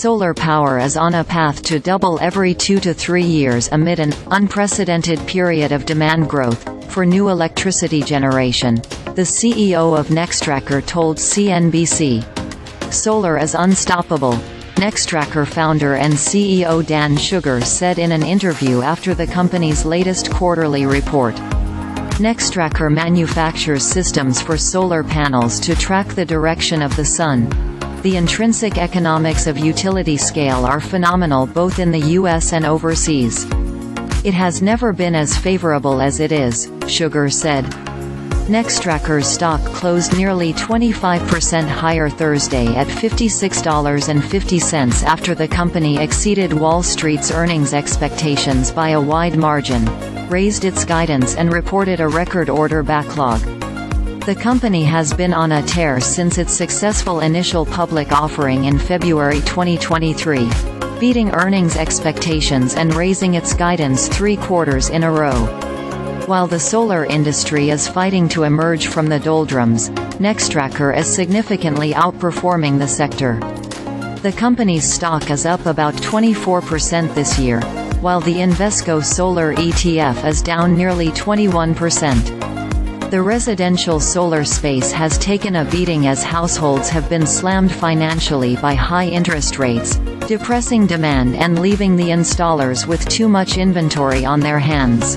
solar power is on a path to double every 2 to 3 years amid an unprecedented period of demand growth for new electricity generation, the CEO of Nextracker told CNBC. Solar is unstoppable, Nextracker founder and CEO Dan Shugar said in an interview after the company's latest quarterly report. Nextracker manufactures systems for solar panels to track the direction of the sun. The intrinsic economics of utility scale are phenomenal both in the US and overseas. It has never been as favorable as it is, Shugar said. Nextracker's stock closed nearly 25% higher Thursday at $56.50 after the company exceeded Wall Street's earnings expectations by a wide margin, raised its guidance and reported a record order backlog. The company has been on a tear since its successful initial public offering in February 2023, beating earnings expectations and raising its guidance 3 quarters in a row. While the solar industry is fighting to emerge from the doldrums, Nextracker is significantly outperforming the sector. The company's stock is up about 24% this year, while the Invesco Solar ETF is down nearly 21%. The residential solar space has taken a beating as households have been slammed financially by high interest rates, depressing demand and leaving the installers with too much inventory on their hands.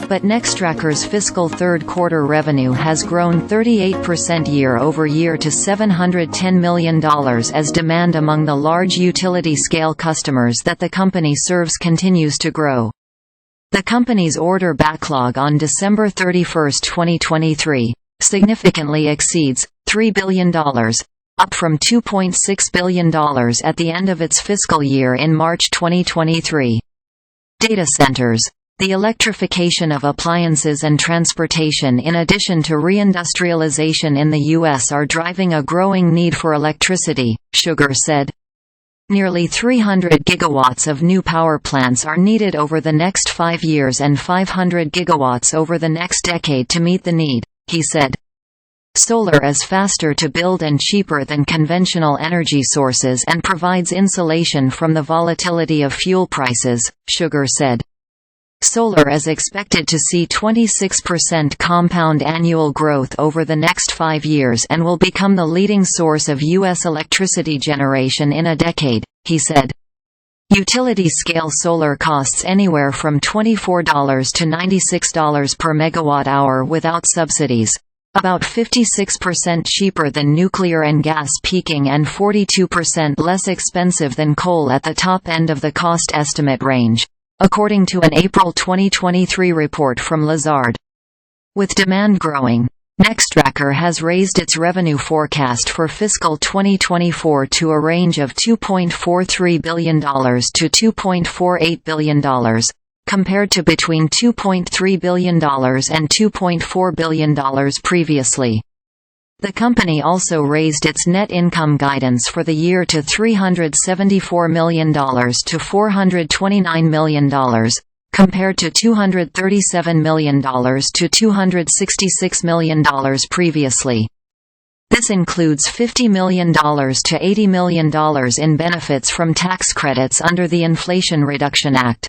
But Nextracker's fiscal third-quarter revenue has grown 38% year-over-year to $710 million as demand among the large utility-scale customers that the company serves continues to grow. The company's order backlog on December 31, 2023, significantly exceeds $3 billion, up from $2.6 billion at the end of its fiscal year in March 2023. Data centers. The electrification of appliances and transportation in addition to reindustrialization in the U.S. are driving a growing need for electricity, Shugar said. Nearly 300 gigawatts of new power plants are needed over the next 5 years and 500 gigawatts over the next decade to meet the need, he said. Solar is faster to build and cheaper than conventional energy sources and provides insulation from the volatility of fuel prices, Shugar said. Solar is expected to see 26% compound annual growth over the next 5 years and will become the leading source of U.S. electricity generation in a decade, he said. Utility-scale solar costs anywhere from $24 to $96 per megawatt-hour without subsidies, about 56% cheaper than nuclear and gas peaking and 42% less expensive than coal at the top end of the cost estimate range, according to an April 2023 report from Lazard. With demand growing, Nextracker has raised its revenue forecast for fiscal 2024 to a range of $2.43 billion to $2.48 billion, compared to between $2.3 billion and $2.4 billion previously. The company also raised its net income guidance for the year to $374 million to $429 million, compared to $237 million to $266 million previously. This includes $50 million to $80 million in benefits from tax credits under the Inflation Reduction Act.